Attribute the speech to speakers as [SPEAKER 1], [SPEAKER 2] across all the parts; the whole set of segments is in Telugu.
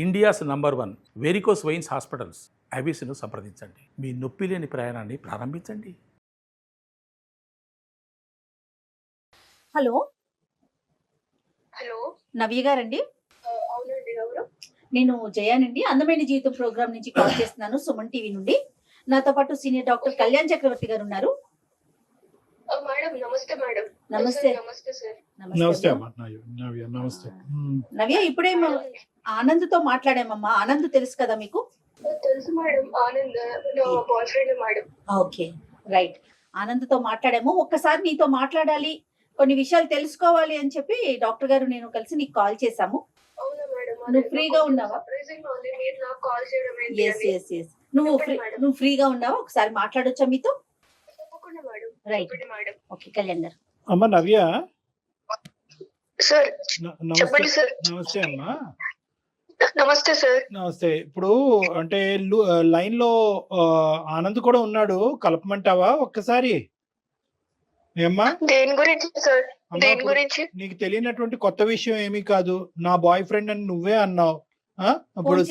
[SPEAKER 1] India's number 1 varicose veins hospitals ఐబీసీను సంప్రదించండి. మీ నొప్పి లేని ప్రయాణాన్ని ప్రారంభించండి.
[SPEAKER 2] హలో
[SPEAKER 3] హలో
[SPEAKER 2] నవ్య గారండి.
[SPEAKER 3] అవునండి, ఎవరు?
[SPEAKER 2] నేను జయానండి, అందమైన జీవితం ప్రోగ్రామ్ నుంచి కాల్ చేస్తున్నాను, సుమన్ టీవీ నుండి. నాతో పాటు సీనియర్ డాక్టర్ కళ్యాణ్ చక్రవర్తి గారు ఉన్నారు.
[SPEAKER 3] మేడం నమస్తే మేడం.
[SPEAKER 2] నమస్తే.
[SPEAKER 3] నమస్తే సార్.
[SPEAKER 1] నమస్తే
[SPEAKER 2] అమ్మా.
[SPEAKER 1] అమ్మా. నవ్య నమస్తే.
[SPEAKER 2] నవ్య, ఇప్పుడే ఆనంద్ తో మాట్లాడామమ్మా. ఆనంద్ తెలుసు కదా మీకు?
[SPEAKER 3] తెలుసు మేడం, ఆనంద్ నా boy friend madam.
[SPEAKER 2] Okay, right. Anand తో మాట్లాడాము. ఒక్కసారి నీతో మాట్లాడాలి, కొన్ని విషయాలు తెలుసుకోవాలి అని చెప్పి డాక్టర్ గారు నేను కలిసి నీకు కాల్ చేశాము.
[SPEAKER 3] అవునా మేడం?
[SPEAKER 2] నువ్వు ఫ్రీగా ఉన్నావా?
[SPEAKER 3] సర్ప్రైజింగ్ ఉంది మీరు నాకు కాల్ చేయడం ఏంటి
[SPEAKER 2] ఎస్
[SPEAKER 3] అని.
[SPEAKER 2] ఎస్ ఎస్ నువ్వు ఫ్రీగా ఉన్నావా? ఒకసారి మాట్లాడొచ్చా మీతో?
[SPEAKER 3] తప్పకుండా మేడం.
[SPEAKER 2] రైట్.
[SPEAKER 3] చెప్పండి మేడం.
[SPEAKER 2] ఓకే కళ్యాణ్ గారు.
[SPEAKER 1] అమ్మ నవ్య,
[SPEAKER 3] సార్
[SPEAKER 1] నమస్తే.
[SPEAKER 3] చెప్పండి సార్.
[SPEAKER 1] నమస్తే అమ్మా.
[SPEAKER 3] నమస్తే సార్.
[SPEAKER 1] నమస్తే. ఇప్పుడు అంటే లైన్ లో ఆనంద్ కూడా ఉన్నాడు, కలపమంటావా ఒక్కసారి? ఏమ్మా?
[SPEAKER 3] దేని గురించి సార్?
[SPEAKER 1] అమ్మా,
[SPEAKER 3] దేని
[SPEAKER 1] ఇప్పుడు
[SPEAKER 3] గురించి?
[SPEAKER 1] నీకు తెలియనటువంటి కొత్త విషయం ఏమీ కాదు. నా బాయ్ ఫ్రెండ్ అని నువ్వే అన్నావు. ఇప్పుడు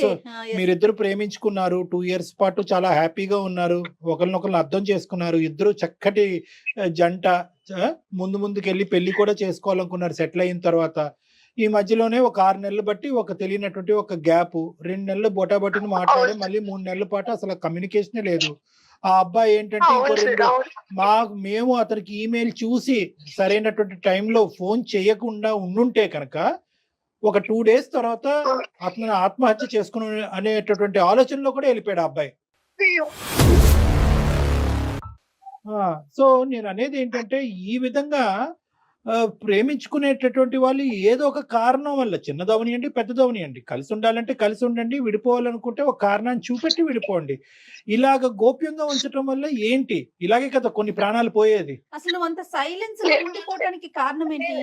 [SPEAKER 1] మీరిద్దరు ప్రేమించుకున్నారు, 2 years పాటు చాలా హ్యాపీగా ఉన్నారు, ఒకరినొకరు అర్థం చేసుకున్నారు, ఇద్దరు చక్కటి జంట. ముందు ముందుకెళ్ళి పెళ్లి కూడా చేసుకోవాలనుకున్నారు సెటిల్ అయిన తర్వాత. ఈ మధ్యలోనే ఒక 6 నెలలు బట్టి ఒక తెలియనటువంటి ఒక గ్యాప్, 2 నెలలు బొటాబొటిని మాట్లాడే, మళ్ళీ 3 నెలల పాటు అసలు కమ్యూనికేషన్ లేదు. ఆ అబ్బాయి ఏంటంటే ఇంకో
[SPEAKER 3] అవును సార్,
[SPEAKER 1] 2
[SPEAKER 3] అవును.
[SPEAKER 1] మేము అతనికి ఈమెయిల్ చూసి సరైనటువంటి టైంలో ఫోన్ చేయకుండా ఉండుంటే కనుక ఒక 2 days తర్వాత అతను ఆత్మహత్య చేసుకుని అనేటటువంటి ఆలోచనలో కూడా వెళ్ళిపోయాడు ఆ అబ్బాయి.
[SPEAKER 3] అయ్యో.
[SPEAKER 1] సో నేను అనేది ఏంటంటే, ఈ విధంగా ప్రేమించుకునేటటువంటి వాళ్ళు ఏదో ఒక కారణం వల్ల, చిన్నదవనియండి పెద్దదవనియండి, కలిసి ఉండాలంటే కలిసి ఉండండి, విడిపోవాలనుకుంటే ఒక కారణాన్ని చూపెట్టి విడిపోండి. ఇలాగ గోప్యంగా ఉంచడం వల్ల ఏంటి? ఇలాగే కదా కొన్ని ప్రాణాలు పోయేది.
[SPEAKER 2] అసలు నువ్వు అంత సైలెన్స్ ఉండిపోవడానికి కారణం ఏంటి?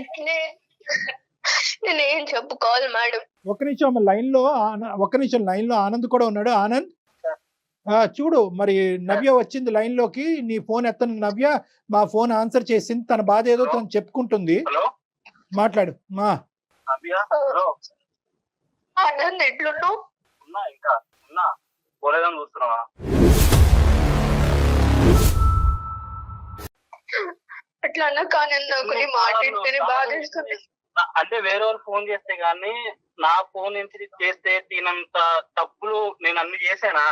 [SPEAKER 3] నేను ఏం చెప్పుకోవాలి మేడం?
[SPEAKER 1] ఒక్క నిమిషం లైన్ లో ఆనంద్ కూడా ఉన్నాడు. ఆనంద్, చూడు మరి నవ్య వచ్చింది లైన్ లోకి. నీ ఫోన్ ఎత్తను నవ్య, మా ఫోన్ ఆన్సర్ చేసింది. తన బాధ ఏదో తను చెప్పుకుంటుంది. మాట్లాడు మా.
[SPEAKER 3] ఆనంద్ ఎట్లున్నావు? అట్లా అన్నా కానీ నాకు నీ మాట వింటేనే బాధేస్తుంది.
[SPEAKER 4] అంటే వేరే వాళ్ళు ఫోన్ చేస్తే గానీ నా ఫోన్ నుంచి చేస్తే తినంత తప్పులు నేను అన్ని చేసానా?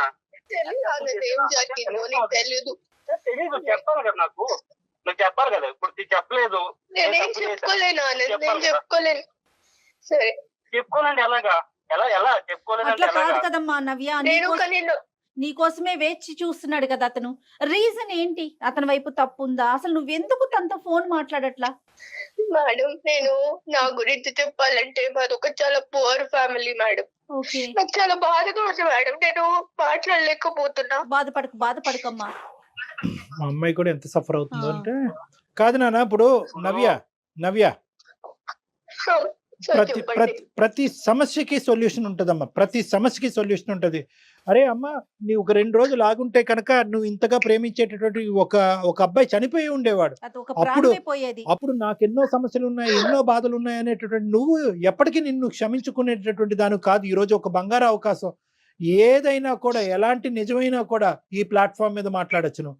[SPEAKER 3] తెలియదు ఆనంద్ ఏం జరిగిందో నీకు తెలియదు.
[SPEAKER 4] తెలీదు, చెప్పాలి కదా నాకు. నువ్వు చెప్పాలి కదా. ఇప్పుడు చెప్పలేదు.
[SPEAKER 3] నేనేం చెప్పుకోలేను ఆనంద్, నేను చెప్పుకోలేను. సరే
[SPEAKER 4] చెప్పుకోనండి. ఎలాగా? ఎలా చెప్పుకోలేదంటే
[SPEAKER 2] అట్లా కాదు
[SPEAKER 4] ఎలాగా?
[SPEAKER 2] కదమ్మా నవ్య,
[SPEAKER 3] నేను కానీ
[SPEAKER 2] నీకోసమే వేచి చూస్తున్నాడు కదా అతను. రీజన్ ఏంటి? అతని వైపు తప్పు ఉందా? అసలు నువ్వెందుకు తనతో ఫోన్ మాట్లాడట్లా?
[SPEAKER 3] మేడం, నేను నా గురించి చెప్పాలంటే మాది ఒక చాలా పువర్ ఫ్యామిలీ మేడం.
[SPEAKER 2] ఓకే,
[SPEAKER 3] నాకు చాలా బాధగా ఉంది మేడం, నేను మాట్లాడలేకపోతున్నా.
[SPEAKER 2] బాధపడకమ్మా.
[SPEAKER 1] మా అమ్మాయి కూడా ఎంత సఫర్ అవుతుందో అంటే. కాదు నాన్న, ఇప్పుడు నవ్య ప్రతి సమస్యకి సొల్యూషన్ ఉంటదమ్మా. ప్రతి సమస్యకి సొల్యూషన్ ఉంటది. అరే అమ్మ, నీవు ఒక 2 రోజులు ఆగుంటే కనుక నువ్వు ఇంతగా ప్రేమించేటటువంటి ఒక అబ్బాయి చనిపోయి ఉండేవాడు. అప్పుడు నాకు ఎన్నో సమస్యలు ఉన్నాయి, ఎన్నో బాధలు ఉన్నాయి అనేటటువంటి నువ్వు ఎప్పటికీ నిన్ను క్షమించుకునేటటువంటి దాని కాదు. ఈ రోజు ఒక బంగారు అవకాశం. ఏదైనా కూడా, ఎలాంటి నిజమైనా కూడా ఈ ప్లాట్ఫామ్ మీద మాట్లాడొచ్చును.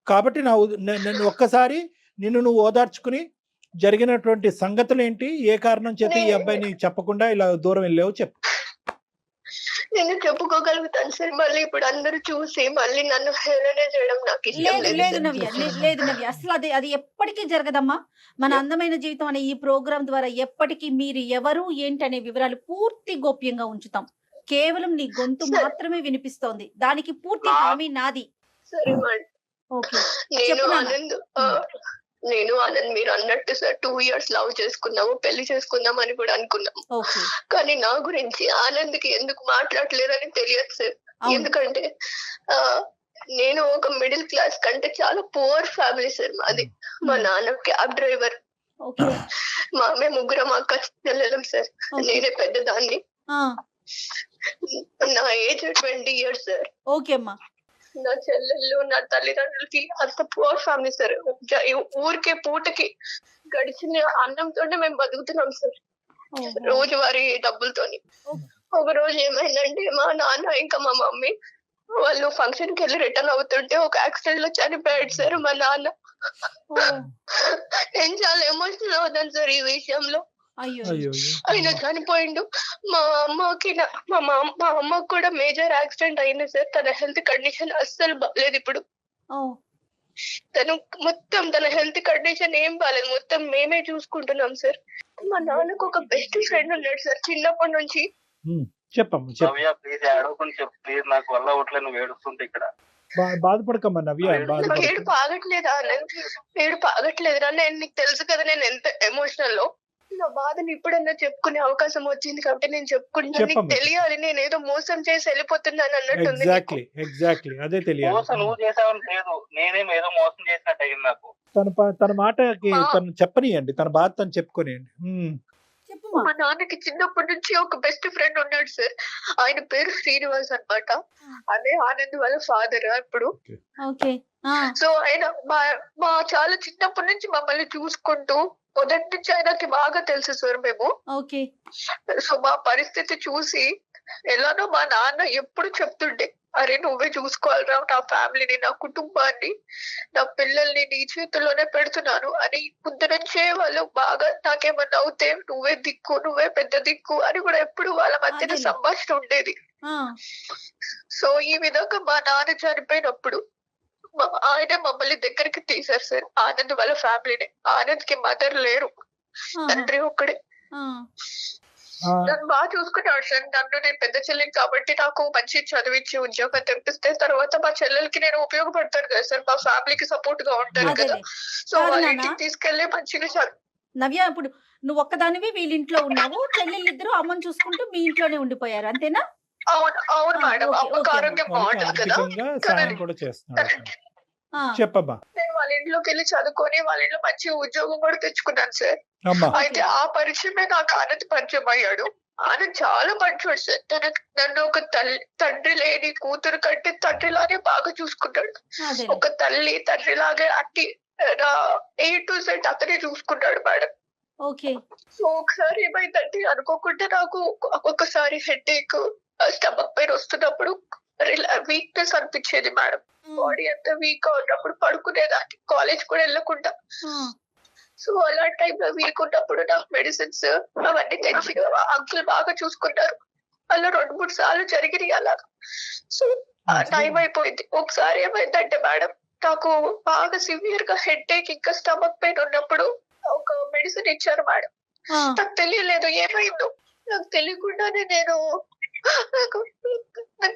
[SPEAKER 1] కాబట్టి నన్ను ఒక్కసారి నువ్వు ఓదార్చుకుని జరిగినటువంటి సంగతులు ఏంటి, ఏ కారణం చేత ఈ అబ్బాయిని చెప్పకుండా ఇలా దూరం వెళ్ళావు చెప్పు.
[SPEAKER 3] నేను చెప్పుకోగలుగుతాను సార్. మళ్ళీ ఇప్పుడు అందరూ చూసి మళ్ళీ నన్ను హేళన చేయడం నాకు ఇష్టం
[SPEAKER 2] లేదు నవ్య, అసలు అది ఎప్పటికీ జరగదమ్మా. మన అందమైన జీవితం అనే ఈ ప్రోగ్రాం ద్వారా ఎప్పటికీ మీరు ఎవరు ఏంటి అనే వివరాలు పూర్తి గోప్యంగా ఉంచుతాం. కేవలం నీ గొంతు మాత్రమే వినిపిస్తోంది, దానికి పూర్తి హామీ నాది.
[SPEAKER 3] సరే మేడం.
[SPEAKER 2] ఓకే,
[SPEAKER 3] నేను ఆనంద్ మీరు అన్నట్టు సార్ 2 years లవ్ చేసుకున్నాము, పెళ్లి చేసుకుందాం అని కూడా అనుకున్నాము. కానీ నా గురించి ఆనంద్కి ఎందుకు మాట్లాడలేదని తెలియదు సార్. ఎందుకంటే నేను ఒక మిడిల్ క్లాస్ కంటే చాలా పువర్ ఫ్యామిలీ సార్ మాది. మా నాన్న క్యాబ్ డ్రైవర్, మేము 3 అక్క చెల్లెలం సార్. నేనే పెద్దదాన్ని. నా ఏజ్ 20 years సార్.
[SPEAKER 2] ఓకే అమ్మా.
[SPEAKER 3] నా చెల్లెళ్ళు, నా తల్లిదండ్రులకి అంత పువర్ ఫ్యామిలీ సార్. ఊరికే పూటకి గడిచిన అన్నంతోనే మేము బతుకుతున్నాం సార్, రోజువారీ డబ్బులతోని. ఒక రోజు ఏమైందంటే మా నాన్న ఇంకా మా మమ్మీ వాళ్ళు ఫంక్షన్ కి వెళ్ళి రిటర్న్ అవుతుంటే ఒక యాక్సిడెంట్ లో చనిపోయాడు సార్ మా నాన్న. నేను చాలా ఎమోషనల్ అవుతాను సార్ ఈ విషయంలో.
[SPEAKER 2] అయ్యో
[SPEAKER 1] అయ్యో
[SPEAKER 3] ఆయన చనిపోయిండు. మా అమ్మకి కూడా మేజర్ యాక్సిడెంట్ అయింది సార్. తన హెల్త్ కండిషన్ అస్సలు బాగాలేదు ఇప్పుడు. తను మొత్తం తన హెల్త్ కండిషన్ ఏం బాగాలేదు, మొత్తం మేమే చూసుకుంటున్నాం సార్. మా నాన్నకు ఒక బెస్ట్ ఫ్రెండ్ ఉన్నాడు సార్ చిన్నప్పటి నుంచి.
[SPEAKER 1] చెప్పమ్మా
[SPEAKER 4] నవ్య ప్లీజ్ ఏడవకుండా చెప్పు ప్లీజ్, నాకు వల్ల ఒకట్లే నువ్వు ఏడుస్తుంటే ఇక్కడ.
[SPEAKER 1] బాధపడకమ్మా నవ్య,
[SPEAKER 3] నాకు ఏడుపు ఆగట్లేదా? ఏడుపు ఆగట్లేదురా. నేను నీకు తెలుసు కదా నేను ఎంత ఎమోషనల్ లో. నా బాధని ఇప్పుడన్నా చెప్పుకునే అవకాశం వచ్చింది కాబట్టి నేను చెప్పుకుంటా. నీకు తెలియాలి నేను ఏదో మోసం చేసి వెళ్ళిపోతున్నాను అన్నట్టుంది.
[SPEAKER 1] ఎగ్జాక్ట్లీ అదే తెలియాలి.
[SPEAKER 4] మోసం నువ్వు చేసావని లేదు, నేనేం ఏదో మోసం చేసినట్టు అయింది నాకు.
[SPEAKER 1] తన మాటకి తను చెప్పనియండి, తన బాధ తను చెప్పుకోనియండి.
[SPEAKER 3] మా నాన్నకి చిన్నప్పటి నుంచి ఒక బెస్ట్ ఫ్రెండ్ ఉన్నాడు సార్. ఆయన పేరు శ్రీనివాస్ అన్నమాట. అదే ఆనంద్ వాళ్ళ ఫాదర్ ఇప్పుడు. సో ఆయన మా చాలా చిన్నప్పటి నుంచి మమ్మల్ని చూసుకుంటూ మొదటి నుంచి ఆయనకి బాగా తెలుసు సార్ మేము. సో మా పరిస్థితి చూసి ఎలానో మా నాన్న ఎప్పుడు చెప్తుండే, అరే నువ్వే చూసుకోవాలరా నా ఫ్యామిలీని, నా కుటుంబాన్ని, నా పిల్లల్ని నీ చేతుల్లోనే పెడుతున్నాను అని. ముందు నుంచే వాళ్ళు బాగా నాకేమన్నా అవుతే నువ్వే దిక్కు, నువ్వే పెద్ద దిక్కు అని కూడా ఎప్పుడు వాళ్ళ మధ్యన సంభాషణ ఉండేది. సో ఈ విధంగా మా నాన్న చనిపోయినప్పుడు ఆయన మమ్మల్ని దగ్గరికి తీశారు సార్. ఆనంద్ వాళ్ళ ఫ్యామిలీని. ఆనంద్ కి మదర్ లేరు, తండ్రి ఒక్కడే. నన్ను బాగా చూసుకున్నాడు సార్. నన్ను నేను పెద్ద చెల్లిని కాబట్టి నాకు మంచి చదివించి ఉద్యోగం తెప్పిస్తే తర్వాత మా చెల్లెలకి నేను ఉపయోగపడతాను కదా సార్. మా ఫ్యామిలీకి సపోర్ట్ గా ఉంటాను కదా. సో వాళ్ళ ఇంటికి తీసుకెళ్లి మంచిగా చదువు.
[SPEAKER 2] నవ్య, ఇప్పుడు నువ్వు ఒక్కదానివి వీళ్ళింట్లో ఉన్నావు, చెల్లెళ్ళిద్దరు అమ్మని చూసుకుంటూ మీ ఇంట్లోనే ఉండిపోయారు అంతేనా?
[SPEAKER 3] అవును మేడం. అమ్మకి ఆరోగ్యం బాగుంటుంది కదా.
[SPEAKER 1] చెప్పమ్మా.
[SPEAKER 3] నేను వాళ్ళ ఇంట్లోకి వెళ్ళి చదువుకొని వాళ్ళ ఇంట్లో మంచి ఉద్యోగం కూడా తెచ్చుకున్నాను సార్. అయితే ఆ పరిచయమే నాకు ఆనంద్ పరిచయం అయ్యాడు. ఆనంద్ చాలా మంచోడు సార్. నన్ను ఒక తండ్రి లేని కూతురు కంటే తండ్రిలానే బాగా చూసుకుంటాడు. ఒక తల్లి తండ్రి లాగే అట్టి A to Z అతనే చూసుకుంటాడు మేడం. సో ఒకసారి ఏమైందంటే అనుకోకుండా నాకు ఒక్కొక్కసారి హెడేక్, స్టమక్ పెయిన్ వస్తున్నప్పుడు వీక్నెస్ అనిపించేది మేడం. బాడీ అంతా వీక్ గా ఉన్నప్పుడు పడుకునేదాన్ని, కాలేజ్ కూడా వెళ్ళకుండా. సో అలాంటి టైంలో వీక్ ఉన్నప్పుడు నాకు మెడిసిన్స్ అవన్నీ తెచ్చి అంకుల్ బాగా చూసుకున్నారు. అలా 2-3 సార్లు జరిగినాయి అలాగా. సో టైం అయిపోయింది. ఒకసారి ఏమైందంటే మేడం, నాకు బాగా సివియర్ గా హెడేక్ ఇంకా స్టమక్ పెయిన్ ఉన్నప్పుడు ఒక మెడిసిన్ ఇచ్చారు మేడం. నాకు తెలియలేదు ఏమైందో. నాకు తెలియకుండానే నాకు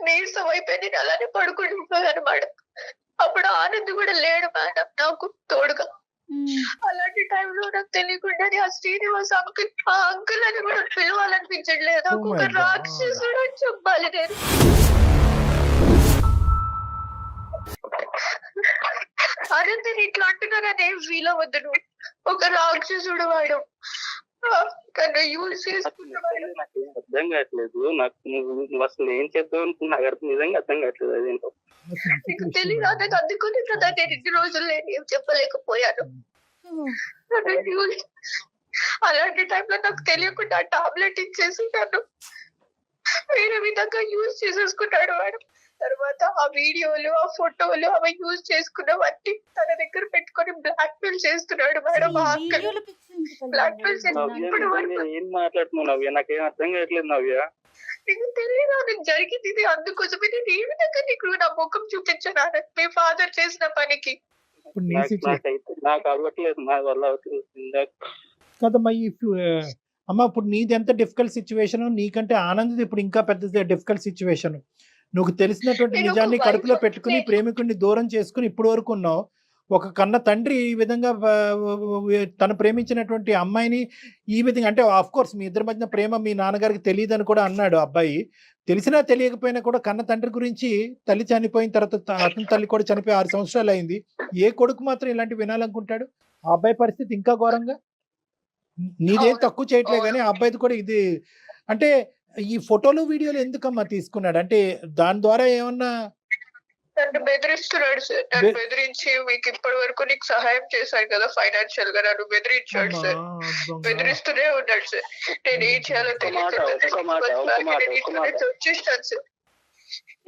[SPEAKER 3] నీరసం అయిపోయింది. నేను అలానే పడుకుంటున్నాను మేడం. అప్పుడు ఆనంద్ కూడా లేడు మేడం నాకు తోడుగా. అలాంటి టైంలో నాకు తెలియకుండానే ఆ శ్రీనివాస్ అంకుల్, ఆ అంకుల్ అని కూడా పిలవాలనిపించట్లేదు. నాకు ఒక రాక్షసుడు అని చెప్పాలి నేను. ఆనంద్ ఇట్లా అంటున్నానని ఏం ఫీల్ అవ్వద్దు నువ్వు. ఒక రాక్షసుడు వాడు.
[SPEAKER 4] అర్థం కావట్లేదు నాకు. నువ్వు అసలు ఏం చేద్దాం అనుకున్నా నిజంగా అర్థం కావట్లేదు. అదేంటో
[SPEAKER 3] నీకు తెలియదు. నాకు అందుకుని కదా నేను ఇన్ని రోజులు ఏం చెప్పలేకపోయాను. అలాంటి టైంలో నాకు తెలియకుండా టాబ్లెట్ ఇచ్చేసి నన్ను వేరే విధంగా యూజ్ చేసేసుకున్నాడు వాడు. తర్వాత ఆ వీడియోలు, ఆ ఫోటోలు అవి యూజ్ చేసుకున్నవన్నీ తన దగ్గర పెట్టుకొని బ్లాక్ మెయిల్ చేస్తున్నాడు మేడం. బ్లాక్ మెయిల్ చేస్తున్నాడు.
[SPEAKER 4] ఏం మాట్లాడుతున్నావు నవ్య? నాకేం అర్థం కావట్లేదు నవ్య.
[SPEAKER 3] నీకు తెలియదు నాకు జరిగింది ఇది. అందుకోసమే నేను ఏ విధంగా నీకు నా ముఖం చూపించాను మీ ఫాదర్ చేసిన పనికి.
[SPEAKER 4] నాకు అవ్వట్లేదు, నా వల్ల
[SPEAKER 1] కదమ్మా. అమ్మ ఇప్పుడు నీది ఎంత డిఫికల్ట్ సిచ్యువేషన్, నీకంటే ఆనంద్ ఇప్పుడు ఇంకా పెద్ద డిఫికల్ట్ సిచ్యువేషన్. నువ్వు తెలిసినటువంటి నిజాన్ని కడుపులో పెట్టుకుని ప్రేమికుడిని దూరం చేసుకుని ఇప్పటి వరకు ఉన్నావు. ఒక కన్న తండ్రి ఈ విధంగా తను ప్రేమించినటువంటి అమ్మాయిని ఈ విధంగా, అంటే ఆఫ్ కోర్స్ మీ ఇద్దరి మధ్యన ప్రేమ మీ నాన్నగారికి తెలియదని కూడా అన్నాడు అబ్బాయి. తెలిసినా తెలియకపోయినా కూడా కన్న తండ్రి గురించి, తల్లి చనిపోయిన తర్వాత అతని తల్లి కూడా చనిపోయి 6 సంవత్సరాలు అయింది. ఏ కొడుకు మాత్రం ఇలాంటి వినాలనుకుంటాడు? ఆ అబ్బాయి పరిస్థితి ఇంకా ఘోరంగా. నీదేం తక్కువ చేయట్లే కానీ ఆ అబ్బాయిది కూడా ఇది. అంటే ఈ ఫోటోలు వీడియోలు ఎందుకమ్మా తీసుకున్నాడు? అంటే దాని ద్వారా ఏమన్నా
[SPEAKER 3] నన్ను బెదిరిస్తున్నాడు సార్. నన్ను బెదిరించి మీకు ఇప్పటి వరకు నీకు సహాయం చేశాను కదా ఫైనాన్షియల్ గా, నన్ను బెదిరించాడు సార్. బెదిరిస్తూనే ఉన్నాడు సార్. నేను ఏం చేయాలో తెలియదు వచ్చేసాను సార్.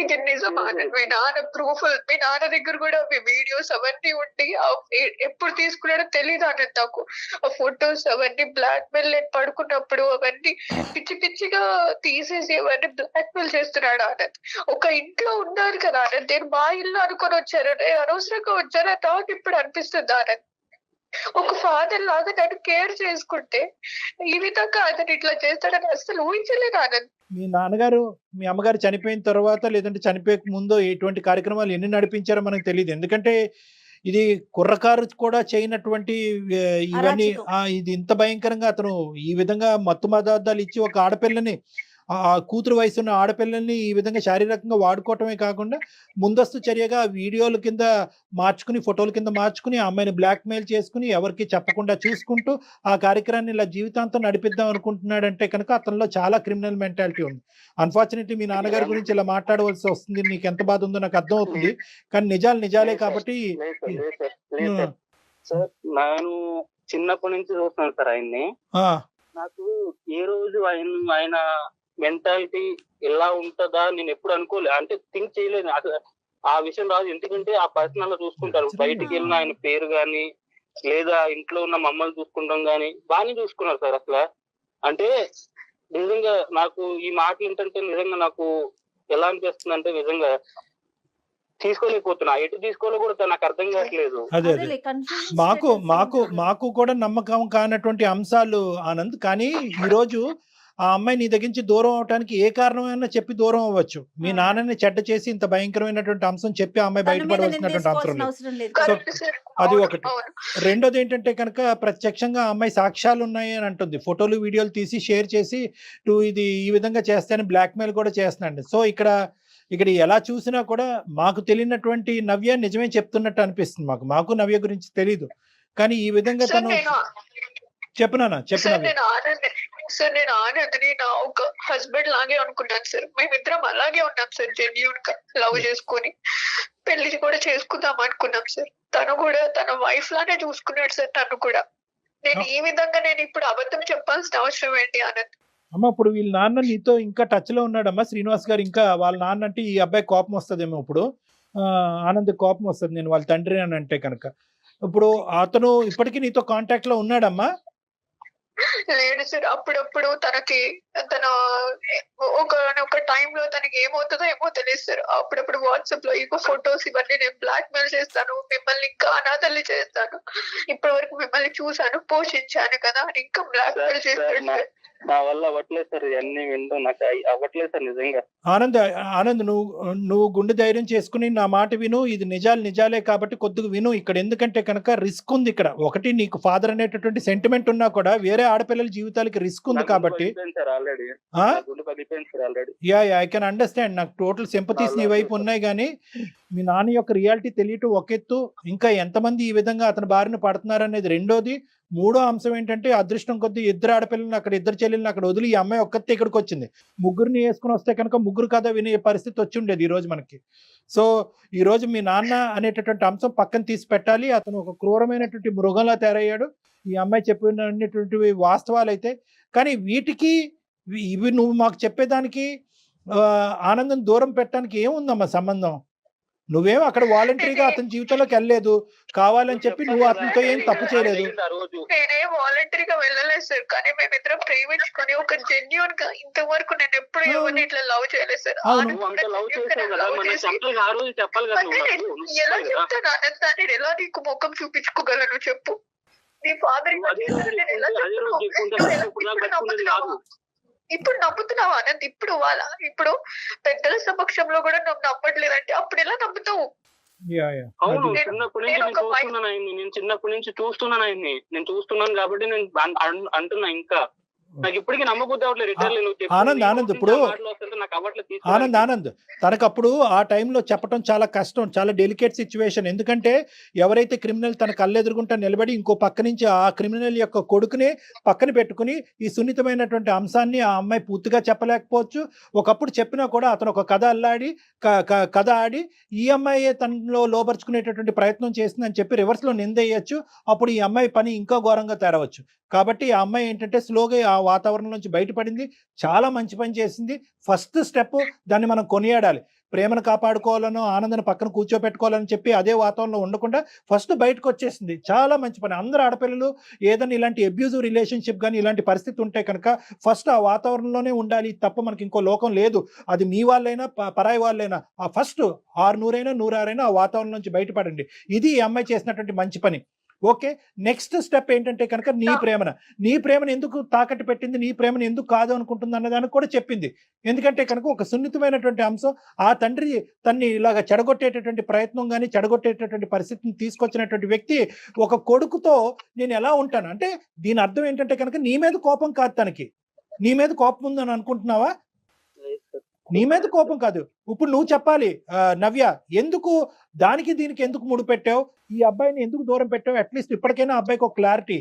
[SPEAKER 3] ఇక నిజం మీ నాన్న ప్రూఫ్, మీ నాన్న దగ్గర కూడా మీ వీడియోస్ అవన్నీ ఉండి ఎప్పుడు తీసుకున్నాడో తెలియదు ఆనంద్ నాకు. ఆ ఫొటోస్ అవన్నీ బ్లాక్ మెయిల్, నేను పడుకున్నప్పుడు అవన్నీ పిచ్చి పిచ్చిగా తీసేసి అవన్నీ బ్లాక్ మెయిల్ చేస్తున్నాడు ఆనంద్. ఒక ఇంట్లో ఉన్నారు కదా ఆనంద్, నేను మా ఇల్లు అనుకొని వచ్చారని అనవసరంగా వచ్చారని నాకు ఇప్పుడు అనిపిస్తుంది ఆనంద్. ఒక ఫాదర్ లాగా నన్ను కేర్ చేసుకుంటే ఈ విధంగా అతను ఇట్లా చేస్తాడని అసలు ఊహించలేదు ఆనంద్.
[SPEAKER 1] మీ నాన్నగారు మీ అమ్మగారు చనిపోయిన తర్వాత లేదంటే చనిపోయక ముందు ఎటువంటి కార్యక్రమాలు ఎన్ని నడిపించారో మనకు తెలియదు. ఎందుకంటే ఇది కుర్రకారు కూడా చేయనటువంటి ఇవన్నీ ఇది ఇంత భయంకరంగా అతను ఈ విధంగా మత్తు పదార్థాలు ఇచ్చి ఒక ఆడపిల్లని, ఆ కూతురు వయసున్న ఆడపిల్లల్ని ఈ విధంగా శారీరకంగా వాడుకోవటమే కాకుండా ముందస్తు చర్యగా వీడియోల కింద మార్చుకుని, ఫోటోల కింద మార్చుకుని ఆ అమ్మాయిని బ్లాక్ మెయిల్ చేసుకుని ఎవరికి చెప్పకుండా చూసుకుంటూ ఆ కార్యక్రమాన్ని ఇలా జీవితాంతం నడిపిద్దాం అనుకుంటున్నాడంటే కనుక అతనిలో చాలా క్రిమినల్ మెంటాలిటీ ఉంది. అన్ఫార్చునేట్లీ మీ నాన్నగారి గురించి ఇలా మాట్లాడవలసి వస్తుంది. నీకు ఎంత బాధ ఉందో నాకు అర్థం అవుతుంది, కానీ నిజాలు నిజాలే కాబట్టి.
[SPEAKER 4] సార్ నేను చిన్నప్పటి నుంచి చూస్తున్నాను సార్ ఆయన్ని. నాకు ఏ రోజు ఆయన మెంటాలిటీ ఎలా ఉంటుందా నేను ఎప్పుడు అనుకోలేదు, అంటే థింక్ చేయలేదు. అసలు ఆ విషయం రాదు. ఎందుకంటే ఆ పర్సనల్ లో చూసుకుంటారు. బయటికి వెళ్ళిన ఆయన పేరు గాని లేదా ఇంట్లో ఉన్న మమ్మల్ని చూసుకుంటాం గాని బాగానే చూసుకున్నారు సార్. అసలు అంటే నిజంగా నాకు ఈ మాటలు ఏంటంటే నిజంగా నాకు ఎలా అనిపిస్తుంది అంటే నిజంగా తీసుకోలేకపోతున్నా, ఎటు తీసుకోవాలో కూడా నాకు అర్థం కావట్లేదు.
[SPEAKER 1] అదే అదే మాకు మాకు మాకు కూడా నమ్మకం కానటువంటి అంశాలు ఆనంద్. కానీ ఈ రోజు ఆ అమ్మాయి నీ దగ్గర నుంచి దూరం అవడానికి ఏ కారణమైనా చెప్పి దూరం అవ్వచ్చు. మీ నాన్నని చెడ్డ చేసి ఇంత భయంకరమైనటువంటి అంశం చెప్పి ఆ అమ్మాయి బయటపడవలసినటువంటి అవసరం లేదు. సో అది ఒకటి. రెండోది ఏంటంటే కనుక ప్రత్యక్షంగా ఆ అమ్మాయి సాక్ష్యాలు ఉన్నాయి అని అంటుంది. ఫోటోలు వీడియోలు తీసి షేర్ చేసి ఇది ఈ విధంగా చేస్తానని బ్లాక్ మెయిల్ కూడా చేస్తున్నాండి. సో ఇక్కడ ఎలా చూసినా కూడా మాకు తెలియనటువంటి నవ్య నిజమే చెప్తున్నట్టు అనిపిస్తుంది. మాకు నవ్య గురించి తెలీదు, కానీ ఈ విధంగా తను చెప్పునా
[SPEAKER 3] సార్. నేను ఆనంద్ని నా ఒక హస్బెండ్ లాగే అనుకున్నాను సార్. మేమిద్దరం అలాగే ఉన్నాం సార్. జెన్యూన్ గా లవ్ చేసుకుని పెళ్లి కూడా చేసుకుందాం అనుకున్నాం సార్. తను కూడా తన వైఫ్ లానే చూసుకున్నాడు సార్ నన్ను కూడా. నేను ఈ విధంగా నేను ఇప్పుడు అబద్ధం చెప్పాల్సిన అవసరం ఏంటి ఆనంద్?
[SPEAKER 1] అమ్మ ఇప్పుడు వీళ్ళ నాన్న నీతో ఇంకా టచ్ లో ఉన్నాడమ్మా శ్రీనివాస్ గారు. ఇంకా వాళ్ళ నాన్న అంటే ఈ అబ్బాయి కోపం వస్తుందేమో. ఇప్పుడు ఆనంద్ కోపం వస్తుంది నేను వాళ్ళ తండ్రి అని అంటే కనుక. ఇప్పుడు అతను ఇప్పటికీ నీతో కాంటాక్ట్ లో ఉన్నాడమ్మా?
[SPEAKER 3] లేడు సార్. అప్పుడప్పుడు తనకి తన ఒక టైంలో తనకి ఏమవుతుందో ఏమో తెలియదు సార్. అప్పుడప్పుడు వాట్సాప్ లో ఇంకో ఫొటోస్ ఇవన్నీ నేను బ్లాక్ మెయిల్ చేస్తాను, మిమ్మల్ని ఇంకా అనాథల్ని చేస్తాను, ఇప్పటి వరకు మిమ్మల్ని చూసాను పోషించాను కదా అని ఇంకా బ్లాక్ మెయిల్ చేస్తాడు.
[SPEAKER 4] నా వల్ల అవ్వట్లేదు సార్, ఇవన్నీ వింటూ నాకు అవ్వట్లేదు సార్ నిజంగా.
[SPEAKER 1] ఆనంద్ నువ్వు గుండె ధైర్యం చేసుకుని నా మాట విను. ఇది నిజాలే కాబట్టి కొద్దిగా విను ఇక్కడ. ఎందుకంటే కనుక రిస్క్ ఉంది ఇక్కడ. ఒకటి నీకు ఫాదర్ అనేటటువంటి సెంటిమెంట్ ఉన్నా కూడా వేరే ఆడపిల్లల జీవితాలకి రిస్క్ ఉంది కాబట్టి. I can understand. నాకు టోటల్ సింపతీస్ నీ వైపు ఉన్నాయి, కానీ మీ నాన్న యొక్క రియాలిటీ తెలియటం ఒక ఎత్తు, ఇంకా ఎంతమంది ఈ విధంగా అతని బారిన పడుతున్నారు అనేది రెండోది. మూడో అంశం ఏంటంటే అదృష్టం కొద్ది ఇద్దరు ఆడపిల్లలను అక్కడ, ఇద్దరు చెల్లెలను అక్కడ వదిలి ఈ అమ్మాయి ఒక్కతే ఇక్కడికి వచ్చింది. ముగ్గురిని వేసుకుని వస్తే కనుక ముగ్గురు కథ వినే పరిస్థితి వచ్చి ఉండేది ఈ రోజు మనకి. సో ఈ రోజు మీ నాన్న అనేటటువంటి అంశం పక్కన తీసి పెట్టాలి. అతను ఒక క్రూరమైనటువంటి మృగంలా తయారయ్యాడు. ఈ అమ్మాయి చెప్పినటువంటి వాస్తవాలు అయితే, కానీ వీటికి ఇవి నువ్వు మాకు చెప్పేదానికి ఆనందం దూరం పెట్టడానికి ఏముందమ్మా సంబంధం? నువ్వేం అక్కడ వాలంటరీగా అతని జీవితంలోకి వెళ్ళలేదు, కావాలని చెప్పి నువ్వు అతనితో ఏం తప్పు చేయలేదు.
[SPEAKER 3] నేనేం వాలంటరీగా వెళ్ళలేదు సార్, కానీ మేమిద్దరం ప్రేమించుకొని ఒక జెన్యూన్ గా ఇంతవరకు నేను ఎప్పుడు ఎవరిని ఇట్లా లవ్ చేయలేదు సార్. ఎలా చెప్తాను ఆనందాన్ని, ఎలా నీకు ముఖం చూపించుకోగలను చెప్పు? నీ ఫాదర్ ఇప్పుడు నమ్ముతున్నావా అనంత్? ఇప్పుడు పెద్దల సమక్షంలో కూడా నువ్వు నమ్మట్లేదంటే అప్పుడు ఎలా నమ్ముతావు?
[SPEAKER 4] అవును, చిన్నప్పటి నుంచి నేను చూస్తున్నాను ఆయన్ని. నేను చిన్నప్పటి నుంచి చూస్తున్నాను ఆయన్ని. నేను చూస్తున్నాను కాబట్టి నేను అంటున్నా ఇంకా నాకు ఇప్పటికీ నమ్మబుద్ధి అవ్వట్లేదు. రిటర్న్ నువ్వు చెప్పిన
[SPEAKER 1] ఆనంద్,
[SPEAKER 4] నీ
[SPEAKER 1] ఆనంద్,
[SPEAKER 4] నోటి
[SPEAKER 1] ఇప్పుడు
[SPEAKER 4] నుంచి ఆ మాటలు వస్తుంటే నాకు అవ్వట్లేదు తీసుకోవడానికి.
[SPEAKER 1] ఆనంద్ తనకప్పుడు ఆ టైంలో చెప్పడం చాలా కష్టం, చాలా డెలికేట్ సిచ్యువేషన్. ఎందుకంటే ఎవరైతే క్రిమినల్ తన కళ్ళెదురుగుంటా నిలబడి ఇంకో పక్క నుంచి ఆ క్రిమినల్ యొక్క కొడుకునే పక్కన పెట్టుకుని ఈ సున్నితమైనటువంటి అంశాన్ని ఆ అమ్మాయి పూర్తిగా చెప్పలేకపోవచ్చు. ఒకప్పుడు చెప్పినా కూడా అతను ఒక కథ అల్లాడి కథ ఆడి ఈ అమ్మాయి తనలో లోపరుచుకునేటటువంటి ప్రయత్నం చేసిందని చెప్పి రివర్స్లో నిందేయచ్చు. అప్పుడు ఈ అమ్మాయి పని ఇంకా ఘోరంగా తేరవచ్చు. కాబట్టి ఆ అమ్మాయి ఏంటంటే స్లోగా ఆ వాతావరణం నుంచి బయటపడింది, చాలా మంచి పని చేసింది. ఫస్ట్ స్టెప్ దాన్ని మనం కొనియాడాలి. ప్రేమను కాపాడుకోవాలనో ఆనందాన్ని పక్కన కూర్చోపెట్టుకోవాలని చెప్పి అదే వాతావరణంలో ఉండకుండా ఫస్ట్ బయటకు వచ్చేసింది, చాలా మంచి పని. అందరు ఆడపిల్లలు ఏదైనా ఇలాంటి అబ్యూజివ్ రిలేషన్షిప్ కానీ ఇలాంటి పరిస్థితి ఉంటే కనుక ఫస్ట్ ఆ వాతావరణంలోనే ఉండాలి తప్ప మనకి ఇంకో లోకం లేదు. అది మీ వాళ్ళైనా పరాయి వాళ్ళైనా ఆ ఫస్ట్ 600 106 ఆ వాతావరణం నుంచి బయటపడండి. ఇది ఈ అమ్మాయి చేసినటువంటి మంచి పని. ఓకే, నెక్స్ట్ స్టెప్ ఏంటంటే కనుక నీ ప్రేమను ఎందుకు తాకట్టు పెట్టింది, నీ ప్రేమను ఎందుకు కాదు అనుకుంటుంది అన్నదానికి కూడా చెప్పింది. ఎందుకంటే కనుక ఒక సున్నితమైనటువంటి అంశం, ఆ తండ్రి తన్ని ఇలాగ చెడగొట్టేటటువంటి ప్రయత్నం కానీ చెడగొట్టేటటువంటి పరిస్థితిని తీసుకొచ్చినటువంటి వ్యక్తి ఒక కొడుకుతో నేను ఎలా ఉంటాను అంటే దీని అర్థం ఏంటంటే కనుక నీ మీద కోపం కాదు, తనకి నీ మీద కోపం ఉందని అనుకుంటున్నావా? నీ మీద కోపం కాదు. ఇప్పుడు నువ్వు చెప్పాలి నవ్య, ఎందుకు దానికి దీనికి ఎందుకు ముడిపెట్టావు, ఈ అబ్బాయిని ఎందుకు దూరం పెట్టావు? అట్లీస్ట్ ఇప్పటికైనా అబ్బాయికి ఒక క్లారిటీ.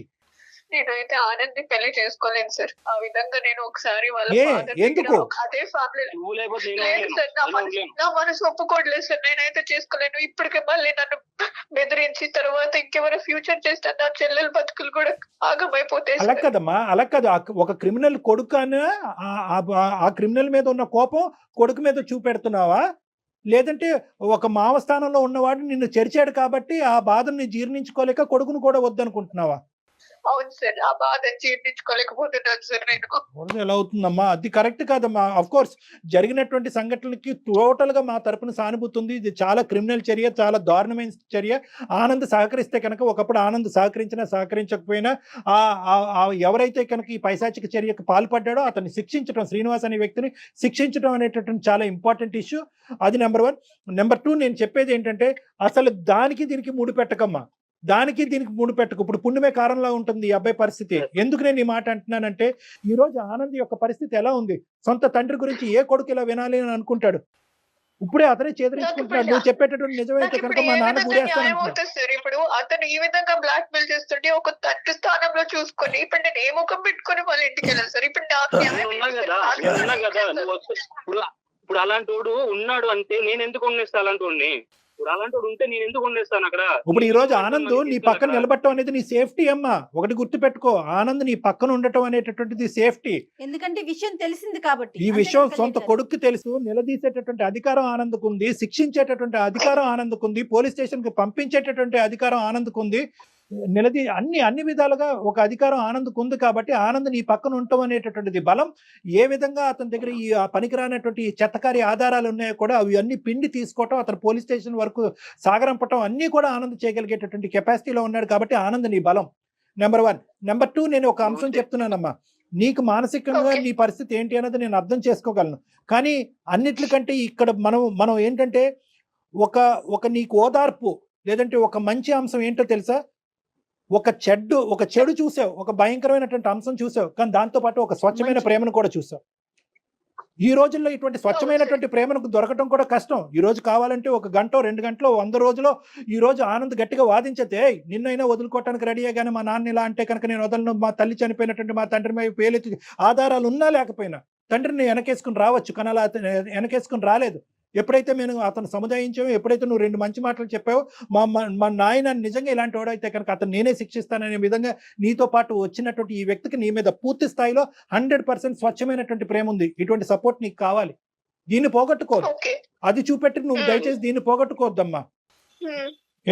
[SPEAKER 3] నేనైతే ఆనంద్ ని పెళ్లి చేసుకోలేను సార్. ఆ విధంగా నేను ఒకసారి వాళ్ళ
[SPEAKER 1] ఎందుకు
[SPEAKER 3] అదే ఫ్యామిలీ నా మనసు ఒప్పుకోవట్లేదు సార్. నేనైతే చేసుకోలేను. ఇప్పటికే మళ్ళీ నన్ను బెదిరించి తర్వాత ఇంకెవరో ఫ్యూచర్ చేస్తే నా చెల్లెల బతుకులు కూడా ఆగమైపోతాయి.
[SPEAKER 1] అలా కదమ్మా, అలా కాదు. ఒక క్రిమినల్ కొడుకు అని ఆ క్రిమినల్ మీద ఉన్న కోపం కొడుకు మీద చూపెడుతున్నావా? లేదంటే ఒక మావ స్థానంలో ఉన్నవాడు నిన్ను చెరిచాడు కాబట్టి ఆ బాధని జీర్ణించుకోలేక కొడుకును కూడా వద్దనుకుంటున్నావా?
[SPEAKER 3] అవును సార్, ఆ బాధ జీర్ణించుకోలేకపోతున్నాను సార్ నేను.
[SPEAKER 1] ఎలా అవుతుందమ్మా? అది కరెక్ట్ కాదమ్మా. అఫ్ కోర్స్ జరిగినటువంటి సంఘటనలకి టోటల్ గా మా తరపున సానుభూతి ఉంది. ఇది చాలా క్రిమినల్ చర్య, చాలా దారుణమైన చర్య. ఆనంద్ సహకరిస్తే కనుక, ఒకప్పుడు ఆనంద్ సహకరించినా సహకరించకపోయినా ఎవరైతే కనుక ఈ పైశాచిక చర్యకు పాల్పడ్డాడో అతన్ని శిక్షించడం, శ్రీనివాస్ అనే వ్యక్తిని శిక్షించడం అనేటటువంటి చాలా ఇంపార్టెంట్ ఇష్యూ. అది నెంబర్ 1. నెంబర్ 2, నేను చెప్పేది ఏంటంటే అసలు దానికి దీనికి ముడిపెట్టకమ్మా, దానికి దీనికి ముడిపెట్టకు. ఇప్పుడు పుణ్యమే కారణంలా ఉంటుంది ఈ అబ్బాయి పరిస్థితి. ఎందుకు నేను ఈ మాట అంటున్నానంటే ఈ రోజు ఆనంద్ యొక్క పరిస్థితి ఎలా ఉంది? సొంత తండ్రి గురించి ఏ కొడుకు ఇలా వినాలి అని అనుకుంటాడు? ఇప్పుడే అతనే చేదరించుకుంటున్నాడు. నువ్వు చెప్పేటటువంటి నిజమైతే కనుక మా నాన్న
[SPEAKER 3] గురేస్తాను. ఇప్పుడు అతను ఈ విధంగా బ్లాక్ మెయిల్ చేస్తుంటే ఒక తండ్రి స్థానంలో చూసుకొని ఇప్పుడు నేను ఏ ముఖం పెట్టుకొని వాళ్ళ ఇంటికి వెళ్ళాలి సార్?
[SPEAKER 4] ఇప్పుడు అలాంటి ఉన్నాడు అంటే నేను ఎందుకు ఉండేస్తా? అలాంటి అలాంటి ఉంటే నేను ఎందుకు ఉండేస్తాను అక్కడ?
[SPEAKER 1] ఇప్పుడు ఈ రోజు ఆనంద్ నీ పక్కన నిలబడటం అనేది నీ సేఫ్టీ అమ్మా. ఒకటి గుర్తు పెట్టుకో, ఆనంద్ నీ పక్కన ఉండటం అనేటటువంటిది సేఫ్టీ.
[SPEAKER 2] ఎందుకంటే విషయం తెలిసింది కాబట్టి.
[SPEAKER 1] ఈ విషయం సొంత కొడుకు తెలుసు. నిలదీసేటటువంటి అధికారం ఆనంద్కు ఉంది, శిక్షించేటటువంటి అధికారం ఆనంద్కు ఉంది, పోలీస్ స్టేషన్ కి పంపించేటటువంటి అధికారం ఆనంద్కు ఉంది, అన్ని విధాలుగా ఒక అధికారం ఆనంద్కు ఉంది. కాబట్టి ఆనంద్ నీ పక్కన ఉండటం అనేటటువంటిది బలం. ఏ విధంగా అతని దగ్గర ఈ పనికిరానటువంటి చెత్తకారి ఆధారాలు ఉన్నాయో కూడా అవి అన్ని పిండి తీసుకోవటం, అతను పోలీస్ స్టేషన్ వరకు సాగరంపటం అన్ని కూడా ఆనంద్ చేయగలిగేటటువంటి కెపాసిటీలో ఉన్నాడు. కాబట్టి ఆనంద్ నీ బలం నెంబర్ 1. నెంబర్ 2, నేను ఒక అంశం చెప్తున్నానమ్మా. నీకు మానసికంగా నీ పరిస్థితి ఏంటి అన్నది నేను అర్థం చేసుకోగలను. కానీ అన్నిట్లకంటే ఇక్కడ మనం ఏంటంటే ఒక నీకు ఓదార్పు లేదంటే ఒక మంచి అంశం ఏంటో తెలుసా? ఒక చెడు చూసావు, ఒక భయంకరమైనటువంటి అంశం చూసావు, కానీ దాంతోపాటు ఒక స్వచ్ఛమైన ప్రేమను కూడా చూసావు. ఈ రోజుల్లో ఇటువంటి స్వచ్ఛమైనటువంటి ప్రేమను దొరకటం కూడా కష్టం. ఈ రోజు కావాలంటే 1 గంట 2 గంటలో 100 రోజులో ఈ రోజు ఆనంద్ గట్టిగా వాదించతే నిన్నైనా వదులుకోవటానికి రెడీ అయ్యాగానే మా నాన్న ఇలా అంటే కనుక నేను వదలను, మా తల్లి చనిపోయినటువంటి మా తండ్రి మీద పేలెత్తి ఆధారాలు ఉన్నా లేకపోయినా తండ్రిని వెనకేసుకుని రావచ్చు, కానీ అలా వెనకేసుకుని రాలేదు. ఎప్పుడైతే నేను అతను సముదాయించావో, ఎప్పుడైతే నువ్వు 2 మంచి మాటలు చెప్పావో, మా నాయన నిజంగా ఇలాంటి వాడైతే కనుక అతను నేనే శిక్షిస్తాననే విధంగా నీతో పాటు వచ్చినటువంటి ఈ వ్యక్తికి నీ మీద పూర్తి స్థాయిలో 100% స్వచ్ఛమైనటువంటి ప్రేమ ఉంది. ఇటువంటి సపోర్ట్ నీకు కావాలి. దీన్ని పోగొట్టుకోదు. అది చూపెట్టి నువ్వు దయచేసి దీన్ని పోగొట్టుకోవద్దమ్మా.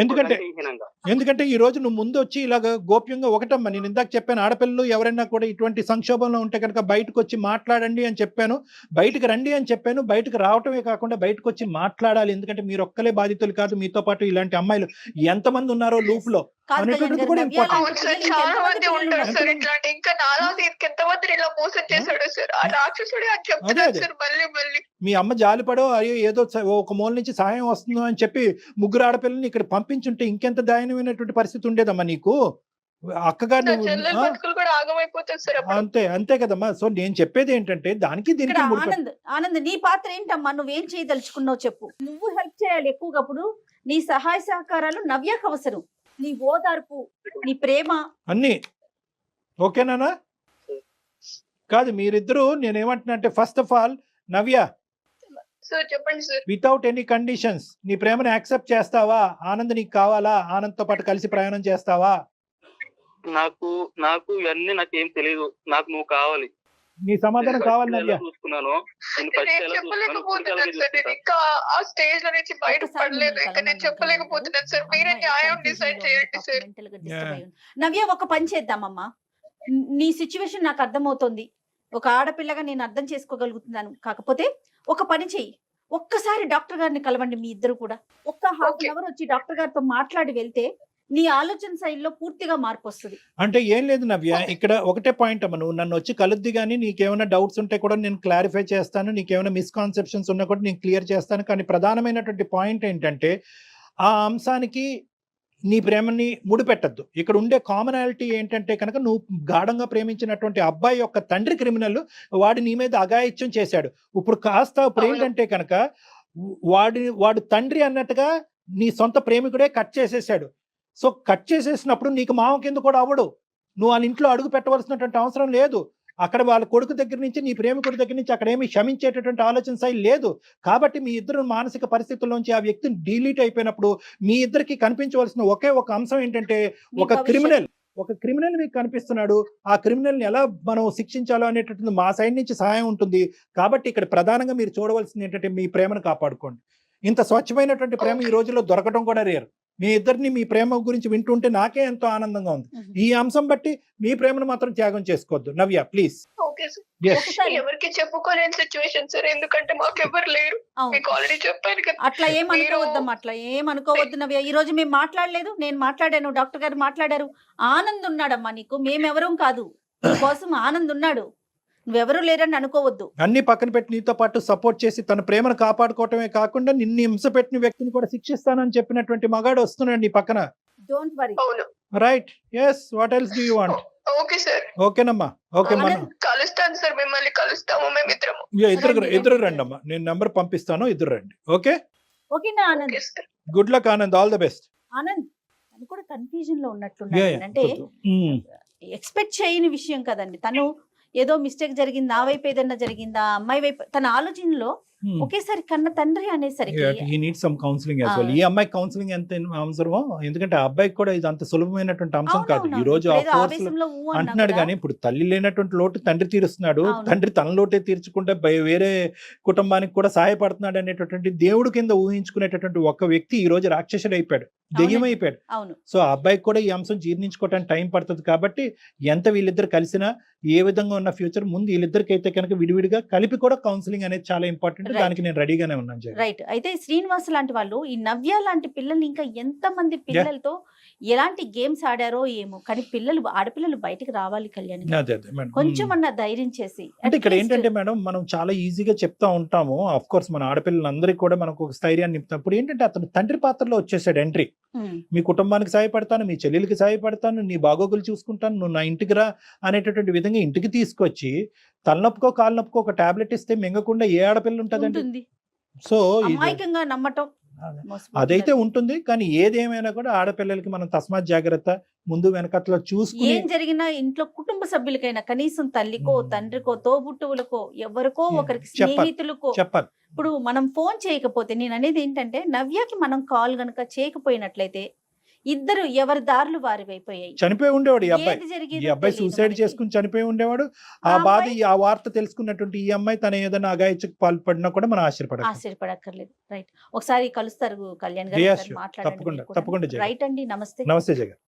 [SPEAKER 1] ఎందుకంటే ఈ రోజు నువ్వు ముందు వచ్చి ఇలాగ గోప్యంగా ఒకటమ్మా, నేను ఇందాక చెప్పాను, ఆడపిల్లలు ఎవరైనా కూడా ఇటువంటి సంక్షోభంలో ఉంటే కనుక బయటకు వచ్చి మాట్లాడండి అని చెప్పాను, బయటకు రండి అని చెప్పాను. బయటకు రావటమే కాకుండా బయటకు వచ్చి మాట్లాడాలి. ఎందుకంటే మీరు ఒక్కలే బాధితులు కాదు, మీతో పాటు ఇలాంటి అమ్మాయిలు ఎంతమంది ఉన్నారో లూప్ లో అనేటువంటిది కూడా ఇంపార్టెంట్. మీ అమ్మ జాలిపడో అయ్యో ఏదో ఒక మూల నుంచి సహాయం వస్తుందో అని చెప్పి 3 ఆడపిల్లల్ని ఇక్కడ పంపించుంటే ఇంకెంత దయనీయమైనటువంటి పరిస్థితి ఉండేదమ్మా నీకు. అక్కగా
[SPEAKER 3] నా
[SPEAKER 1] నువ్వు
[SPEAKER 3] చెల్లెల బతుకులు కూడా ఆగమైపోతుంది సార్ అప్పుడు.
[SPEAKER 1] అంతే కదమ్మా. సో నేను చెప్పేది ఏంటంటే దానికి
[SPEAKER 2] ఇక్కడ
[SPEAKER 1] దీనికి ముడిపెట్ట-
[SPEAKER 2] ఆనంద్ నీ పాత్ర ఏంటమ్మా? నువ్వేం చేయదలుచుకున్నావు చెప్పు. నువ్వు హెల్ప్ చేయాలి ఎక్కువగా. అప్పుడు నీ సహాయ సహకారాలు నవ్యకు అవసరం. నీ ఓదార్పు, నీ ప్రేమ.
[SPEAKER 1] అన్ని ఓకేనా? కాదు మీరిద్దరూ నేనేమంటున్నా అంటే first of all Navya,
[SPEAKER 3] sir చెప్పండి సార్.
[SPEAKER 1] వితౌట్ ఎనీ కండిషన్స్ నీ ప్రేమను యాక్సెప్ట్ చేస్తావా? ఆనంద్ నీకు కావాలా? ఆనంద్తో పాటు కలిసి ప్రయాణం చేస్తావా?
[SPEAKER 4] నాకు ఇవన్నీ నాకేం తెలియదు. నాకు నువ్వు కావాలి.
[SPEAKER 1] నీ సమాధానం కావాలి నవ్య.
[SPEAKER 4] చూసుకున్నాను
[SPEAKER 3] నేను చెప్పలేకపోతున్నాను సార్. నేను ఇంకా ఆ స్టేజ్ లో నుంచి బయట పడలేదు. ఇంకా నేను చెప్పలేకపోతున్నాను సార్. మీరే న్యాయం డిసైడ్ చేయండి సార్.
[SPEAKER 2] నవ్య, ఒక పని చేద్దామమ్మా. నీ సిచ్యువేషన్ నాకు అర్థమవుతోంది. ఒక ఆడపిల్లగా నేను అర్థం చేసుకోగలుగుతున్నాను. కాకపోతే ఒక పని చెయ్యి, ఒక్కసారి డాక్టర్ గారిని కలవండి. మీ ఇద్దరు కూడా ఒక్క హాఫ్ అన్ అవర్ వచ్చి డాక్టర్ గారితో మాట్లాడి వెళ్తే నీ ఆలోచన శైలిలో పూర్తిగా మార్పు వస్తుంది.
[SPEAKER 1] అంటే ఏం లేదు నవ్య, ఇక్కడ ఒకటే పాయింట్ అమ్మ, నువ్వు నన్ను వచ్చి కలుద్ది కానీ నీకేమైనా డౌట్స్ ఉంటే కూడా నేను క్లారిఫై చేస్తాను. నీకేమైనా మిస్కాన్సెప్షన్స్ ఉన్నా కూడా నేను క్లియర్ చేస్తాను. కానీ ప్రధానమైనటువంటి పాయింట్ ఏంటంటే ఆ అంశానికి నీ ప్రేమని ముడిపెట్టద్దు. ఇక్కడ ఉండే కామనాలిటీ ఏంటంటే కనుక నువ్వు గాఢంగా ప్రేమించినటువంటి అబ్బాయి యొక్క తండ్రి క్రిమినల్, వాడు నీ మీద అఘాయిత్యం చేశాడు. ఇప్పుడు ఇప్పుడు ఏంటంటే కనుక వాడు తండ్రి అన్నట్టుగా నీ సొంత ప్రేమికుడే కట్ చేసేసాడు. సో కట్ చేసేసినప్పుడు నీకు మామ కింద కూడా అవ్వడు. నువ్వు వాళ్ళ ఇంట్లో అడుగు పెట్టవలసినటువంటి అవసరం లేదు. అక్కడ వాళ్ళ కొడుకు దగ్గర నుంచి నీ ప్రేమికుడి దగ్గర నుంచి అక్కడ ఏమి క్షమించేటటువంటి ఆలోచన శైలి లేదు. కాబట్టి మీ ఇద్దరు మానసిక పరిస్థితుల్లోంచి ఆ వ్యక్తి డిలీట్ అయిపోయినప్పుడు మీ ఇద్దరికి కనిపించవలసిన ఒకే ఒక అంశం ఏంటంటే ఒక క్రిమినల్ మీకు కనిపిస్తున్నాడు. ఆ క్రిమినల్ ని ఎలా మనం శిక్షించాలో అనేటటువంటి మా సైడ్ నుంచి సహాయం ఉంటుంది. కాబట్టి ఇక్కడ ప్రధానంగా మీరు చూడవలసింది ఏంటంటే మీ ప్రేమను కాపాడుకోండి. ఇంత స్వచ్ఛమైనటువంటి ప్రేమ ఈ రోజుల్లో దొరకడం కూడా రేరు. మీ ఇద్దరిని మీ ప్రేమ గురించి వింటుంటే నాకే ఎంతో ఆనందంగా ఉంది. ఈ అంశం బట్టి మీ ప్రేమను మాత్రం త్యాగం చేసుకోవద్దు నవ్య, ప్లీజ్.
[SPEAKER 3] Okay sir. ఎవరికి చెప్పుకోలేని సిచ్యువేషన్ సార్. ఎందుకంటే మాకు ఎవరు లేరు. మీకు ఆల్రెడీ చెప్పాను కదా.
[SPEAKER 2] అట్లా ఏమనుకోవద్దమ్మా, అట్లా ఏమనుకోవద్దు నవ్య. ఈ రోజు మేము మాట్లాడలేదు, నేను మాట్లాడాను, డాక్టర్ గారు మాట్లాడారు. ఆనంద్ ఉన్నాడమ్మా నీకు, మేమెవరం కాదు. కోసం ఆనంద్ ఉన్నాడు, నువ్వెవరూ లేరని అనుకోవద్దు.
[SPEAKER 1] అన్ని పక్కన పెట్టి నీతో పాటు సపోర్ట్ చేసి తన ప్రేమను కాపాడుకోవటమే కాకుండా నిన్ను హింస పెట్టిన వ్యక్తిని కూడా శిక్షిస్తానని చెప్పినటువంటి మగాడు వస్తున్నాడు నీ పక్కన.
[SPEAKER 2] Don't worry.
[SPEAKER 1] Right? Yes. What else do you want?
[SPEAKER 3] Okay sir.
[SPEAKER 1] ఓకేనమ్మా. ఓకే మనం
[SPEAKER 3] కలుస్తాను సార్. మిమ్మల్ని కలుస్తాము మేమిద్దరము.
[SPEAKER 1] ఇద్దరు రండి అమ్మా. నేను నంబర్ పంపిస్తాను, ఇద్దరు రండి. ఓకే
[SPEAKER 2] ఓకేనా Anand?
[SPEAKER 1] Good luck Anand, all the best.
[SPEAKER 2] Anand తను కూడా కన్ఫ్యూజన్ లో ఉన్నట్లున్నాడు. అంటే ఎక్స్పెక్ట్ చేయని విషయం కదండి. తను ఏదో మిస్టేక్ జరిగింది, నా వైపు ఏదన్నా జరిగిందా, అమ్మాయి వైపు, తన ఆలోచనలో ఒకేసారి కన్న తండ్రి అనేసరికి
[SPEAKER 1] he needs some counseling as well. ఈ అమ్మాయి కౌన్సిలింగ్ ఎంత అవసరమో, ఎందుకంటే ఆ అబ్బాయికి కూడా ఇది అంత సులభమైనటువంటి అంశం కాదు. ఈ రోజు అంటున్నాడు కానీ ఇప్పుడు తల్లి లేనటువంటి లోటు తండ్రి తీరుస్తున్నాడు. తండ్రి తన లోటే తీర్చుకుంటే వేరే కుటుంబానికి కూడా సహాయపడుతున్నాడు అనేటటువంటి దేవుడు కింద ఊహించుకునేటటువంటి ఒక వ్యక్తి ఈ రోజు రాక్షసుడు అయిపోయాడు, దెయ్యం అయిపోయాడు. సో ఆ అబ్బాయికి కూడా ఈ అంశం జీర్ణించుకోవడానికి టైం పడుతుంది. కాబట్టి ఎంత వీళ్ళిద్దరు కలిసినా ఏ విధంగా ఉన్న ఫ్యూచర్ ముందు వీళ్ళిద్దరికి అయితే కనుక విడివిడిగా కలిపి కూడా కౌన్సిలింగ్ అనేది చాలా ఇంపార్టెంట్. దానికి నేను రెడీగానే ఉన్నాను.
[SPEAKER 2] రైట్. అయితే శ్రీనివాస్ లాంటి వాళ్ళు, ఈ నవ్య లాంటి పిల్లల్ని ఇంకా ఎంత మంది పిల్లలతో ఎలాంటి గేమ్స్ ఆడారో ఏమో, కానీ ఆడపిల్లలు బయటికి రావాలి కళ్యాణ్, కొంచెం అన్న ధైర్యం చేసి.
[SPEAKER 1] అంటే ఇక్కడ ఏంటంటే మేడం, మనం చాలా ఈజీగా చెప్తా ఉంటాము. ఆఫ్ కోర్స్ మన ఆడపిల్లలందరికీ కూడా మనకు ఒక స్థైర్యాన్ని నింపుతాం. ఇప్పుడు ఏంటంటే అతను తండ్రి పాత్రలో వచ్చేసాడు ఎంట్రీ. మీ కుటుంబానికి సహాయపడతాను, మీ చెల్లెలకి సహాయపడతాను, నీ బాగోగులు చూసుకుంటాను, నువ్వు నా ఇంటికి రా అనేటటువంటి విధంగా ఇంటికి తీసుకొచ్చి తలనొప్పుకో కాలు నొప్పుకో ఒక టాబ్లెట్ ఇస్తే మింగకుండా ఏ ఆడపిల్ల ఉంటదండి? సో
[SPEAKER 2] అమాయకంగా నమ్మటం
[SPEAKER 1] అదైతే ఉంటుంది. కానీ ఏదేమైనా కూడా ఆడపిల్లలకి మనం తస్మాత్ జాగ్రత్త, ముందు వెనకట్లో చూసుకుని,
[SPEAKER 2] ఏం జరిగినా ఇంట్లో కుటుంబ సభ్యులకైనా కనీసం తల్లికో తండ్రికో తోబుట్టువులకో ఎవరికో ఒకరికి స్నేహితులకో
[SPEAKER 1] చెప్పాలి.
[SPEAKER 2] ఇప్పుడు మనం ఫోన్ చేయకపోతే, నేను అనేది ఏంటంటే నవ్యకి మనం కాల్ గనక చేయకపోయినట్లయితే ఇద్దరు ఎవరి దారులు వారి అయిపోయాయి.
[SPEAKER 1] చనిపోయి ఉండేవాడు ఈ అబ్బాయి సూసైడ్ చేసుకుని చనిపోయి ఉండేవాడు. ఆ బాధ, ఆ వార్త తెలుసుకున్నటువంటి ఈ అమ్మాయి తన ఏదైనా అఘాయిత్యకు పాల్పడినా కూడా మనం
[SPEAKER 2] ఆశ్చర్యపడక్కర్లేదు. రైట్. ఒకసారి కలుస్తారు కళ్యాణ్ గారు, మాట్లాడండి.
[SPEAKER 1] తప్పకుండా.
[SPEAKER 2] రైట్ అండి. నమస్తే.
[SPEAKER 1] నమస్తే జగన్.